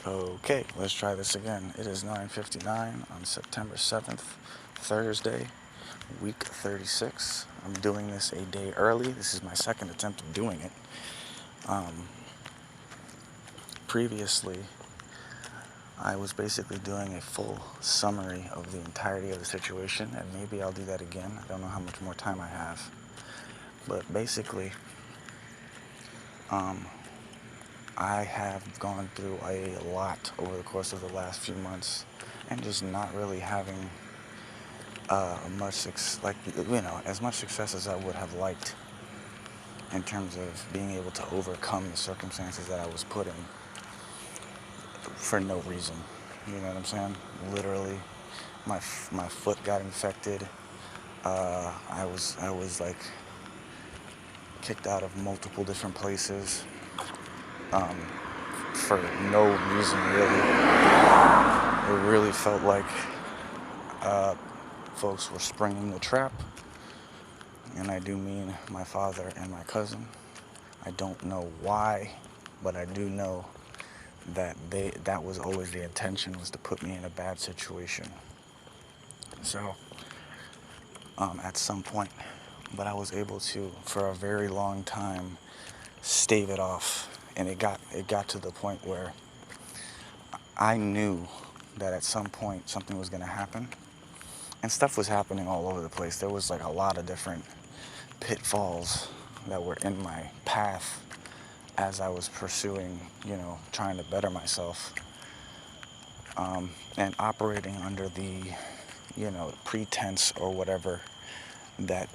Okay, let's try this again. It is 9:59 on September 7th, Thursday, week 36. I'm doing this a day early. This is my second attempt at doing it. Previously, I was basically doing a full summary of the entirety of the situation, and maybe I'll do that again. I don't know how much more time I have. But basically, I have gone through a lot over the course of the last few months, and just not really having as much success as I would have liked in terms of being able to overcome the circumstances that I was put in for no reason. You know what I'm saying? Literally, my foot got infected. I was like kicked out of multiple different places for no reason really. It really felt like folks were springing the trap, and I do mean my father and my cousin. I don't know why, but I do know that that was always the intention, was to put me in a bad situation. So at some point, but I was able to, for a very long time, stave it off, and it got to the point where I knew that at some point something was going to happen, and stuff was happening all over the place. There was like a lot of different pitfalls that were in my path as I was pursuing, trying to better myself, and operating under the, pretense or whatever that,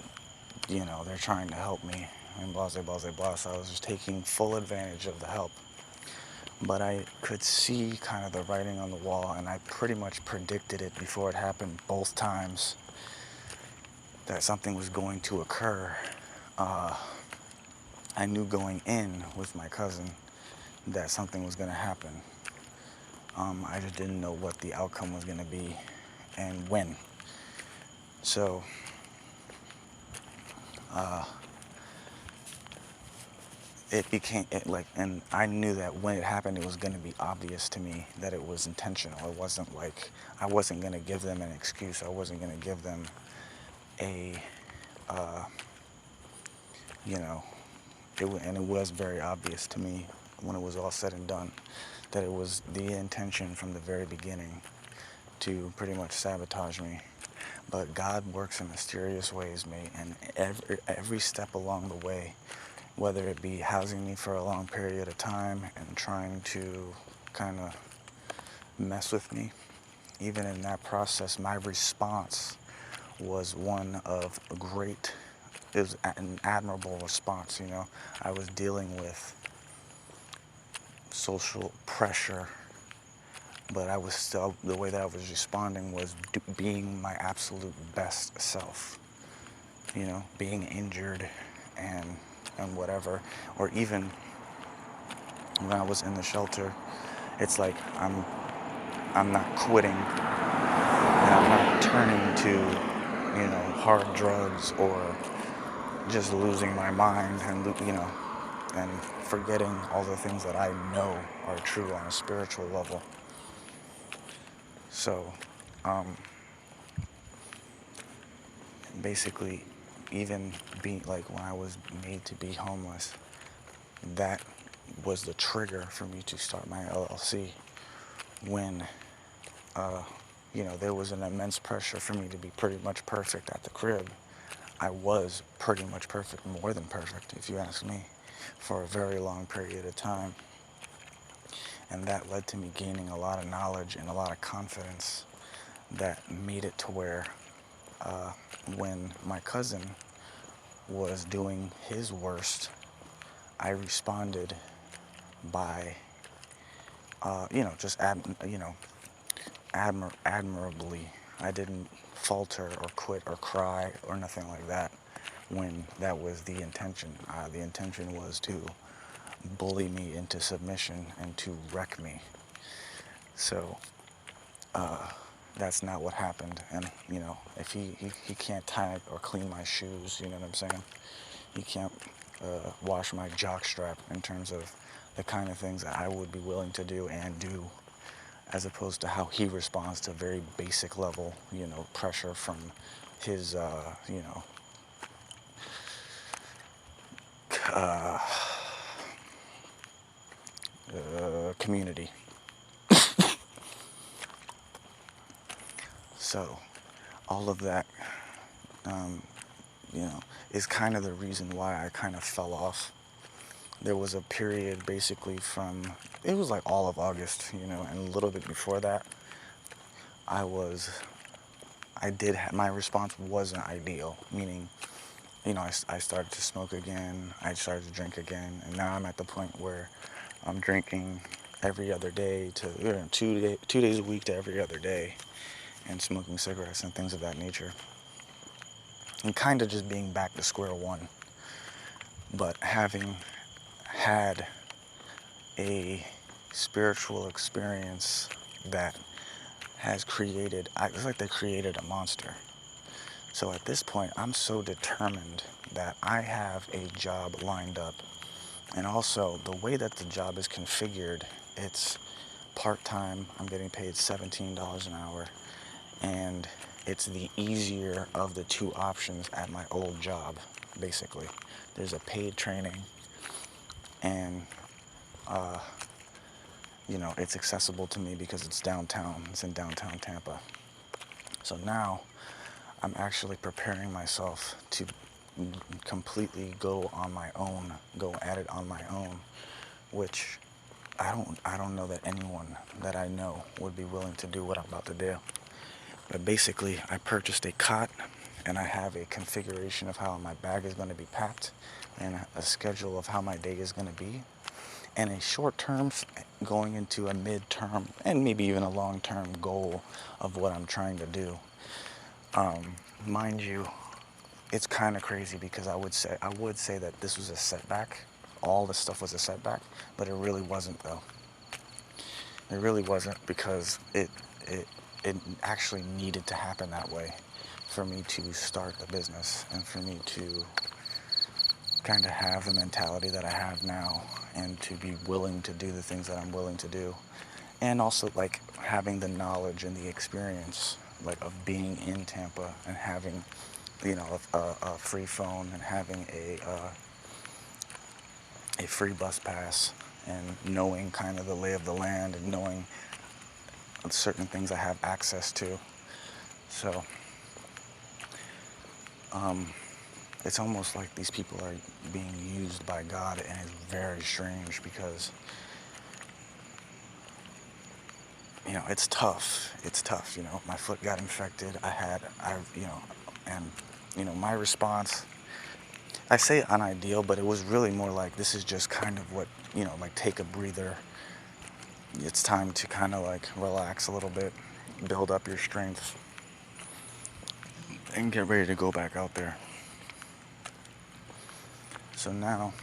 they're trying to help me, and blah, blah, blah, blah. So I was just taking full advantage of the help. But I could see kind of the writing on the wall, and I pretty much predicted it before it happened both times, that something was going to occur. I knew going in with my cousin that something was going to happen. I just didn't know what the outcome was going to be and when. So, and I knew that when it happened, it was going to be obvious to me that it was intentional. It wasn't like I wasn't going to give them an excuse. I wasn't going to give them and it was very obvious to me when it was all said and done that it was the intention from the very beginning to pretty much sabotage me. But God works in mysterious ways, mate, and every step along the way, whether it be housing me for a long period of time and trying to kind of mess with me, even in that process, my response was one of it was an admirable response. I was dealing with social pressure, but I was still, the way that I was responding was being my absolute best self, being injured and whatever. Or even when I was in the shelter, it's like I'm not quitting, and I'm not turning to hard drugs or just losing my mind and forgetting all the things that I know are true on a spiritual level. So basically, even being like, when I was made to be homeless, that was the trigger for me to start my LLC. When there was an immense pressure for me to be pretty much perfect at the crib. I was pretty much perfect, more than perfect, if you ask me, for a very long period of time. And that led to me gaining a lot of knowledge and a lot of confidence that made it to where when my cousin was doing his worst, I responded by, just admirably. I didn't falter or quit or cry or nothing like that when that was the intention. The intention was to bully me into submission and to wreck me. So that's not what happened. And if he can't tie or clean my shoes, you know what I'm saying? He can't wash my jock strap, in terms of the kind of things that I would be willing to do and do, as opposed to how he responds to very basic level, pressure from his, community. So, all of that, um, is kind of the reason why I kind of fell off. There was a period basically it was like all of August, and a little bit before that, my response wasn't ideal, meaning, I started to smoke again, I started to drink again, and now I'm at the point where I'm drinking every other day to, 2 days a week to every other day, and smoking cigarettes and things of that nature. And kind of just being back to square one. But having had a spiritual experience that has it's like they created a monster. So at this point, I'm so determined that I have a job lined up. And also, the way that the job is configured, it's part-time. I'm getting paid $17 an hour. And it's the easier of the two options at my old job, basically. There's a paid training, and it's accessible to me because it's downtown. It's in downtown Tampa. So now I'm actually preparing myself to completely go at it on my own, which I don't know that anyone that I know would be willing to do what I'm about to do. But basically, I purchased a cot, and I have a configuration of how my bag is going to be packed, and a schedule of how my day is going to be, and a short term going into a mid-term and maybe even a long-term goal of what I'm trying to do. Mind you, it's kind of crazy because I would say that this was a setback. All this stuff was a setback, but it really wasn't, though. It really wasn't, because it actually needed to happen that way for me to start the business and for me to kind of have the mentality that I have now and to be willing to do the things that I'm willing to do. And also, like, having the knowledge and the experience, like, of being in Tampa and having, a free phone and having a free bus pass, and knowing kind of the lay of the land and knowing certain things I have access to. So it's almost like these people are being used by God, and it's very strange because it's tough. It's tough. My foot got infected. My response, I say unideal, but it was really more like, this is just kind of what, like, take a breather. It's time to kind of like relax a little bit, build up your strength, and get ready to go back out there. So now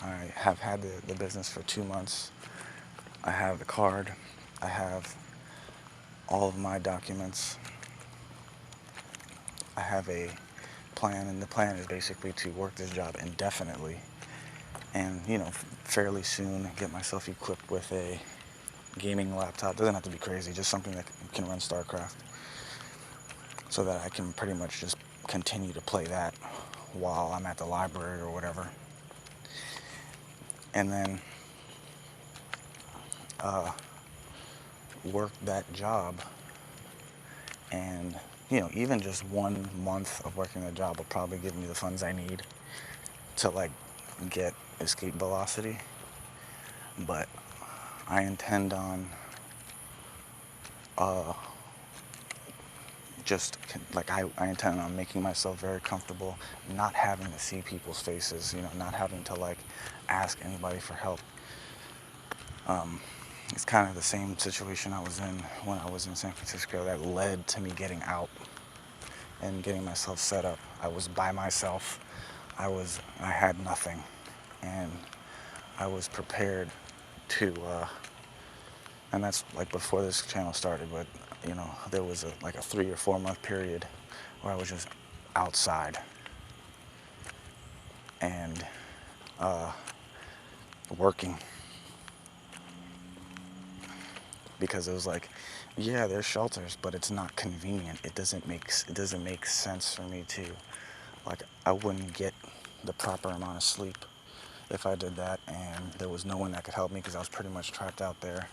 I have had the business for 2 months. I have the card. I have all of my documents. I have a plan, and the plan is basically to work this job indefinitely and, fairly soon get myself equipped with a gaming laptop. Doesn't have to be crazy, just something that can run StarCraft, so that I can pretty much just continue to play that while I'm at the library or whatever. And then work that job, and even just 1 month of working the job will probably give me the funds I need to, like, get escape velocity. But I intend on I intend on making myself very comfortable, not having to see people's faces, not having to, like, ask anybody for help. It's kind of the same situation I was in when I was in San Francisco that led to me getting out and getting myself set up. I was by myself. I had nothing, and I was prepared to, and that's like before this channel started, but there was a 3 or 4 month period where I was just outside and working. because it was like, yeah, there's shelters, but it's not convenient. It doesn't make sense for me to, like, I wouldn't get the proper amount of sleep if I did that, and there was no one that could help me because I was pretty much trapped out there,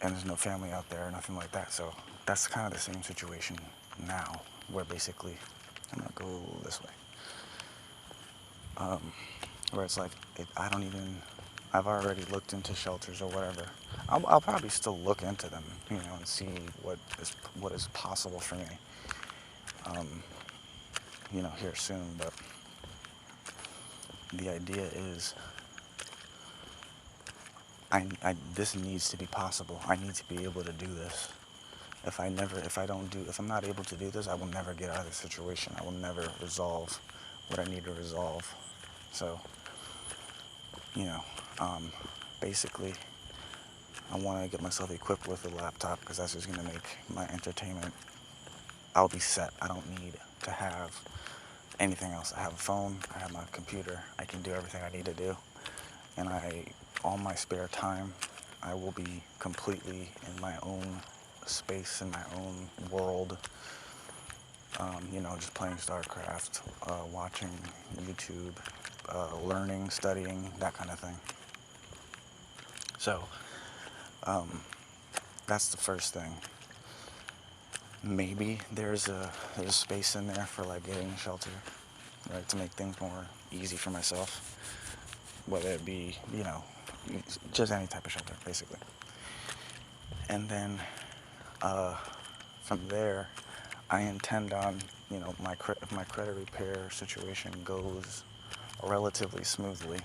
and there's no family out there or nothing like that. So that's kind of the same situation now, where basically I'm gonna go this way, where it's like I don't even. I've already looked into shelters or whatever. I'll probably still look into them, and see what is possible for me, here soon. But the idea is, this needs to be possible. I need to be able to do this. If I'm not able to do this, I will never get out of this situation. I will never resolve what I need to resolve. So, you know, basically, I want to get myself equipped with a laptop because that's just going to make my entertainment. I'll be set. I don't need to have anything else. I have a phone. I have my computer. I can do everything I need to do. And all my spare time, I will be completely in my own space, in my own world. Just playing StarCraft, watching YouTube, learning, studying, that kind of thing. So, that's the first thing. Maybe there's a space in there for like getting a shelter, right, to make things more easy for myself, whether it be, just any type of shelter, basically. And then from there, I intend on, if my credit repair situation goes relatively smoothly,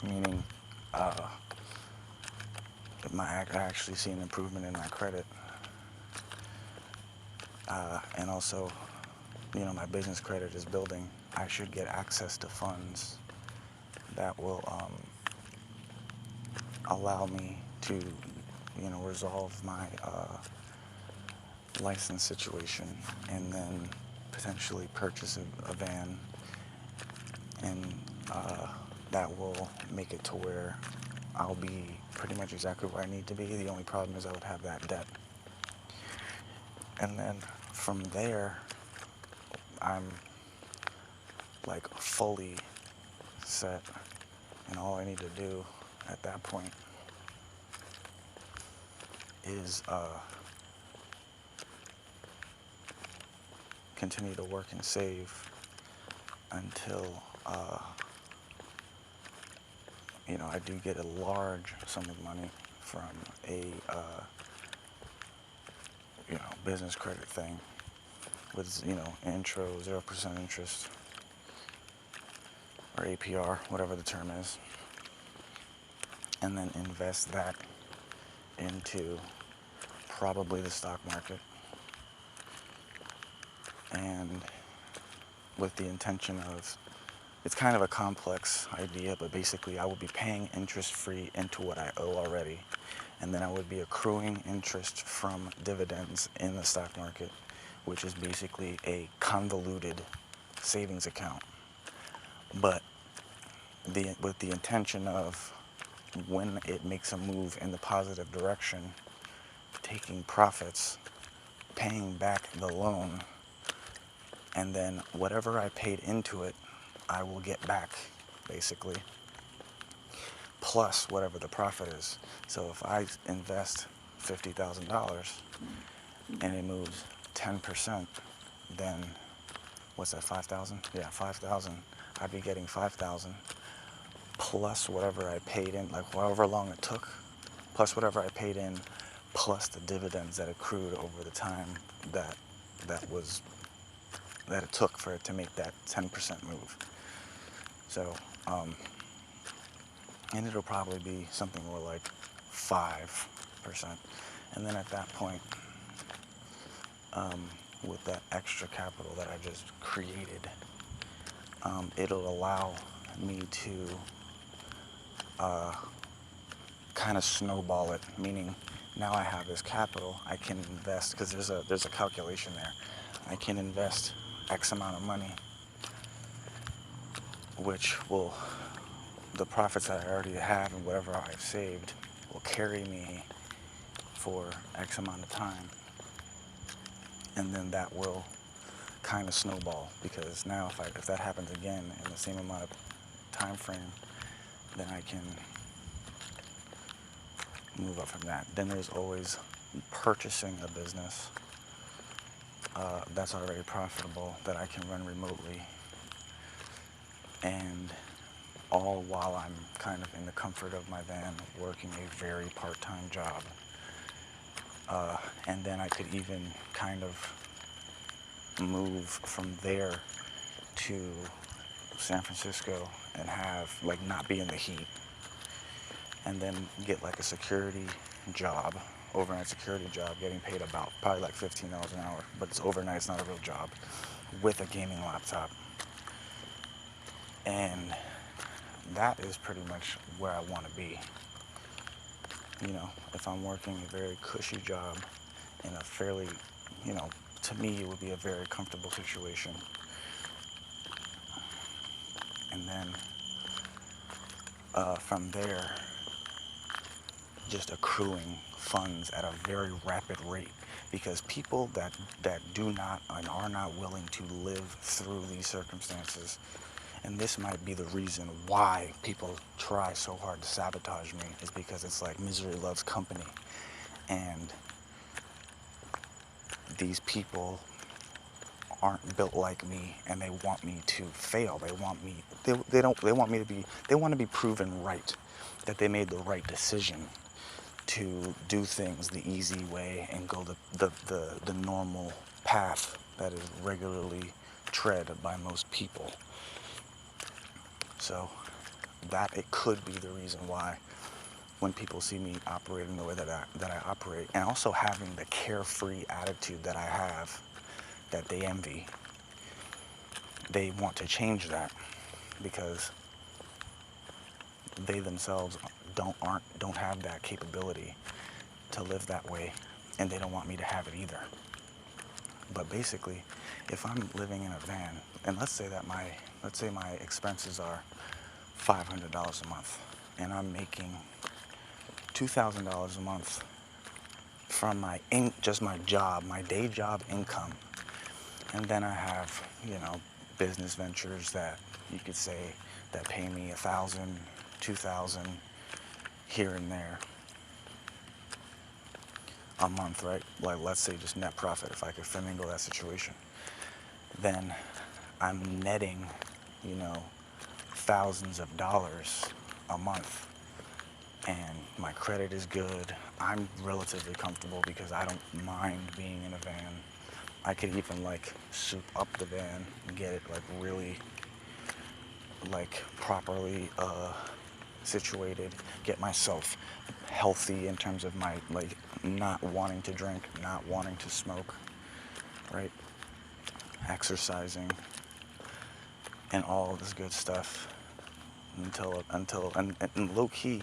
meaning if I actually see an improvement in my credit, and also, my business credit is building, I should get access to funds that will allow me to, resolve my license situation, and then potentially purchase a van, and that will make it to where I'll be pretty much exactly where I need to be. The only problem is I would have that debt. And then from there, I'm like fully set, and all I need to do at that point is continue to work and save until I do get a large sum of money from a business credit thing with intro 0% interest, or APR, whatever the term is, and then invest that into probably the stock market, and with the intention of, it's kind of a complex idea, but basically I would be paying interest-free into what I owe already, and then I would be accruing interest from dividends in the stock market, which is basically a convoluted savings account. But with the intention of, when it makes a move in the positive direction, taking profits, paying back the loan, and then whatever I paid into it, I will get back, basically, plus whatever the profit is. So if I invest $50,000 and it moves 10%, then what's that, 5,000? Yeah, 5,000. I'd be getting 5,000 plus whatever I paid in, like however long it took, plus whatever I paid in, plus the dividends that accrued over the time that it took for it to make that 10% move. So, and it'll probably be something more like 5%. And then at that point, with that extra capital that I just created, it'll allow me to kind of snowball it, meaning now I have this capital, I can invest, because there's a calculation there. I can invest X amount of money, which the profits that I already have and whatever I've saved will carry me for X amount of time, and then that will kind of snowball, because now if that happens again in the same amount of time frame, then I can move up from that. Then there's always purchasing a business that's already profitable that I can run remotely, and all while I'm kind of in the comfort of my van working a very part-time job. And then I could even kind of move from there to San Francisco and have, like, not be in the heat, and then get like a security job, overnight security job, getting paid about probably like $15 an hour, but it's overnight, it's not a real job, with a gaming laptop. And that is pretty much where I want to be. You know, if I'm working a very cushy job in a fairly, you know, to me it would be a very comfortable situation. And then from there, just accruing funds at a very rapid rate, because people that do not and are not willing to live through these circumstances, and this might be the reason why people try so hard to sabotage me, is because it's like misery loves company, and these people aren't built like me, and they want me to fail. They want me they want to be proven right, that they made the right decision to do things the easy way and go the normal path that is regularly tread by most people. So that it could be the reason why when people see me operating the way that I operate, and also having the carefree attitude that I have, that they envy, they want to change that, because they themselves don't have that capability to live that way, and they don't want me to have it either. But basically, if I'm living in a van, and let's say my expenses are $500 a month, and I'm making $2,000 a month from just my job, my day job income, and then I have, you know, business ventures that you could say that pay me $1,000, $2,000 here and there a month, right? Like, let's say just net profit, if I could finagle that situation, then I'm netting, you know, thousands of dollars a month, and my credit is good. I'm relatively comfortable because I don't mind being in a van. I could even like soup up the van and get it like really like properly situated, get myself healthy in terms of my like not wanting to drink, not wanting to smoke, right? Exercising and all this good stuff until and low key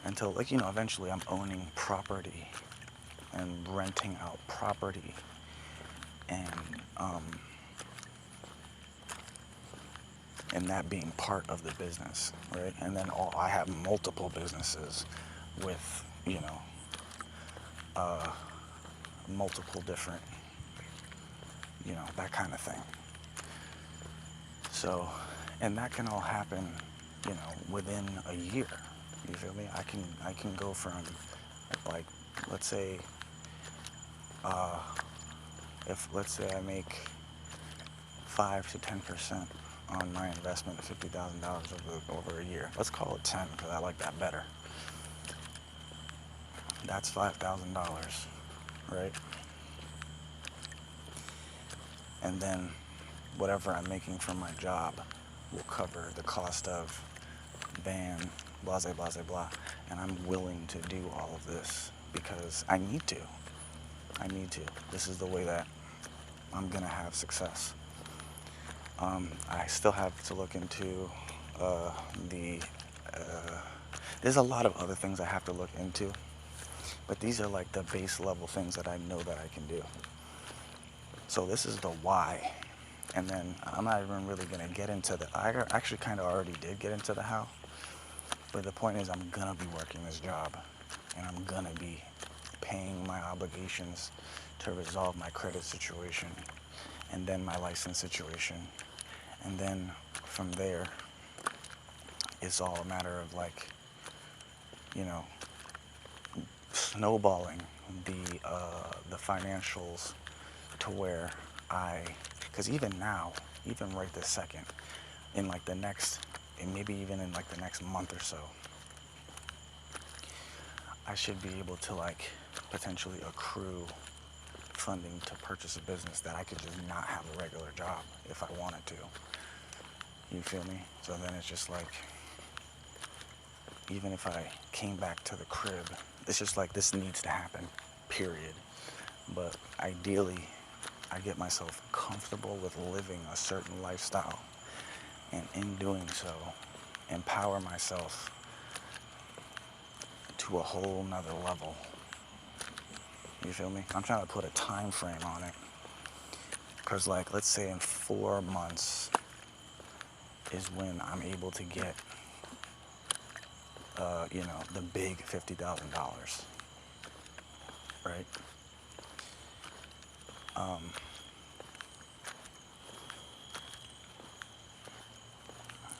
until, like, you know, eventually I'm owning property and renting out property, and that being part of the business, right? And then I have multiple businesses with, you know, multiple different, you know, that kind of thing. So, and that can all happen, you know, within a year. You feel me? I can go from, like, let's say, let's say I make 5 to 10% on my investment of $50,000 over a year. Let's call it 10 because I like that better. That's $5,000, right? And then whatever I'm making from my job will cover the cost of van, blah, blah, blah, blah. And I'm willing to do all of this because I need to. This is the way that I'm gonna have success. I still have to look into there's a lot of other things I have to look into, but these are like the base level things that I know that I can do. So this is the why, and then I'm not even really gonna get into I actually kind of already did get into the how, but the point is I'm gonna be working this job, and I'm gonna be paying my obligations to resolve my credit situation, and then my license situation. And then from there, it's all a matter of like, you know, snowballing the financials to where because even now, even right this second, in like the next, and maybe even in like the next month or so, I should be able to like potentially accrue funding to purchase a business that I could just not have a regular job if I wanted to. You feel me? So then it's just like, even if I came back to the crib, it's just like this needs to happen, period. But ideally, I get myself comfortable with living a certain lifestyle, and in doing so, empower myself to a whole nother level. You feel me? I'm trying to put a time frame on it. Because like, let's say in 4 months is when I'm able to get, the big $50,000, right?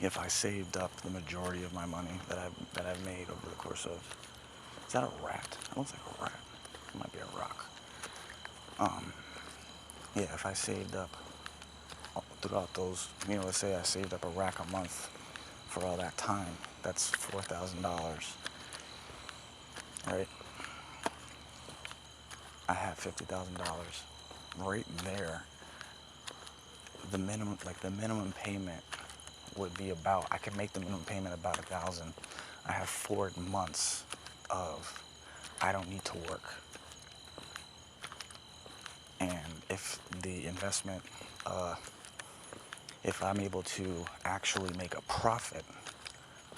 If I saved up the majority of my money that I've made over the course of, is that a rat? It looks like a rat. It might be a rock. Yeah, if I saved up throughout those, let's say I saved up a rack a month for all that time, that's $4,000, right? I have $50,000 right there. The minimum payment would be about, I can make the minimum payment about $1,000. I have 4 months of, I don't need to work. And if the investment, if I'm able to actually make a profit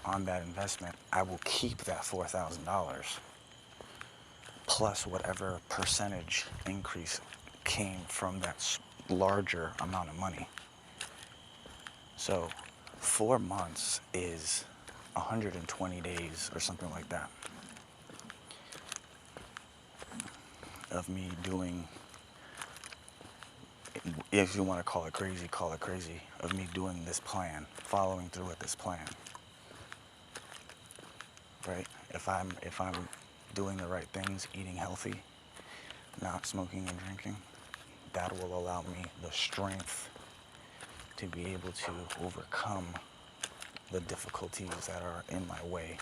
on that investment, I will keep that $4,000 plus whatever percentage increase came from that larger amount of money. So 4 months is 120 days or something like that of me doing, if you want to call it crazy, of me doing this plan, following through with this plan, right? If I'm doing the right things, eating healthy, not smoking and drinking, that will allow me the strength to be able to overcome the difficulties that are in my way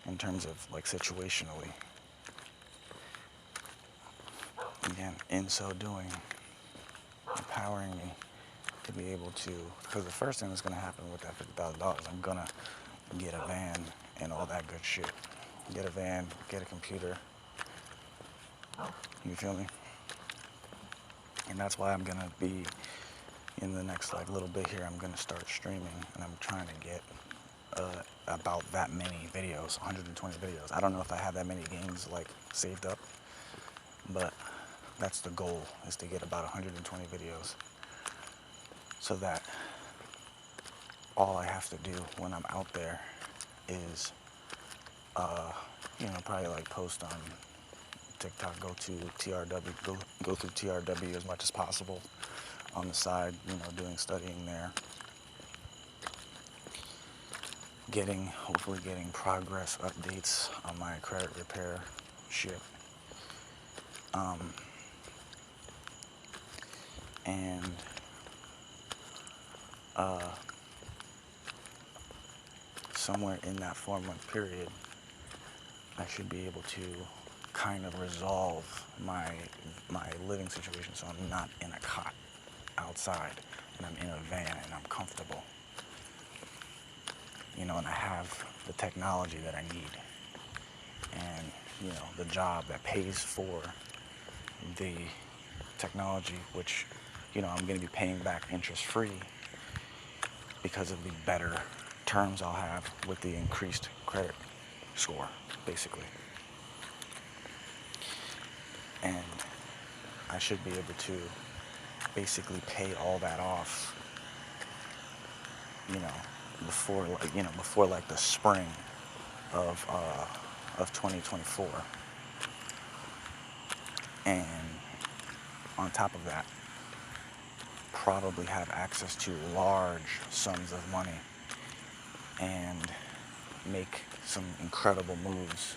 in terms of like situationally. Again, in so doing, empowering me to be able to, because the first thing that's going to happen with that $50,000, I'm going to get a van and all that good shit. Get a van, get a computer. You feel me? And that's why I'm going to be, in the next like little bit here, I'm going to start streaming, and I'm trying to get about that many videos, 120 videos. I don't know if I have that many games like saved up, but that's the goal, is to get about 120 videos, so that all I have to do when I'm out there is, probably like post on TikTok, go to TRW, go through TRW as much as possible on the side, doing studying there. Hopefully getting progress updates on my credit repair shit. And somewhere in that 4-month period, I should be able to kind of resolve my living situation, so I'm not in a cot outside, and I'm in a van and I'm comfortable. And I have the technology that I need, and the job that pays for the technology, which I'm going to be paying back interest free because of the better terms I'll have with the increased credit score, basically. And I should be able to basically pay all that off, before like the spring of 2024. And on top of that, probably have access to large sums of money and make some incredible moves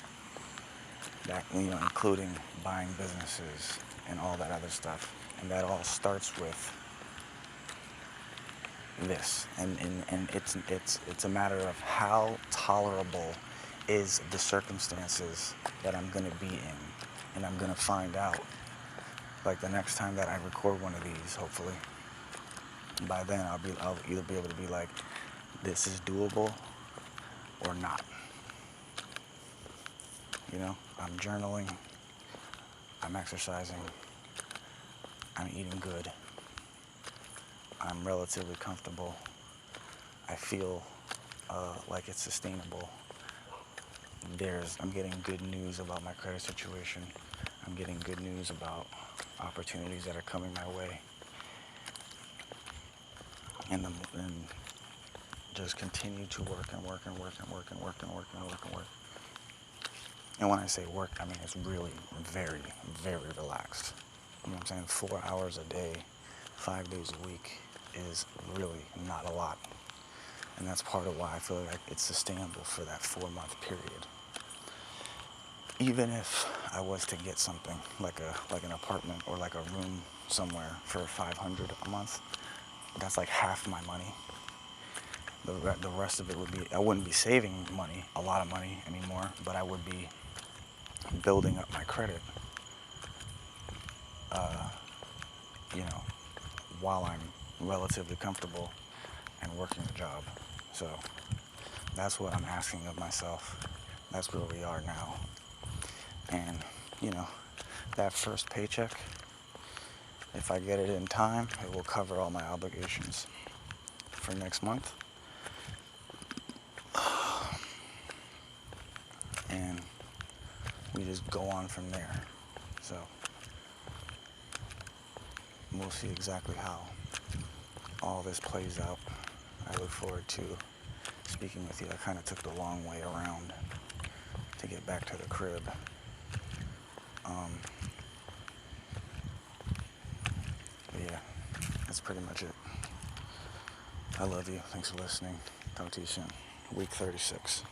that, including buying businesses and all that other stuff. And that all starts with this. And it's a matter of how tolerable is the circumstances that I'm going to be in. And I'm going to find out, like, the next time that I record one of these, hopefully. By then, I'll either be able to be like, this is doable or not. I'm journaling, I'm exercising, I'm eating good, I'm relatively comfortable, I feel like it's sustainable. I'm getting good news about my credit situation. I'm getting good news about opportunities that are coming my way. And just continue to work and work and work and work and work and work and work and work. And when I say work, I mean it's really very, very relaxed. You know what I'm saying? 4 hours a day, 5 days a week is really not a lot. And that's part of why I feel like it's sustainable for that 4-month period. Even if I was to get something like an apartment or like a room somewhere for $500 a month, that's like half my money. The rest of it would be, I wouldn't be saving money, a lot of money anymore, but I would be building up my credit, while I'm relatively comfortable and working a job. So that's what I'm asking of myself. That's where we are now. And, that first paycheck, if I get it in time, it will cover all my obligations for next month. And we just go on from there. So we'll see exactly how all this plays out. I look forward to speaking with you. I kind of took the long way around to get back to the crib. But yeah, that's pretty much it. I love you. Thanks for listening. Talk to you soon. Week 36.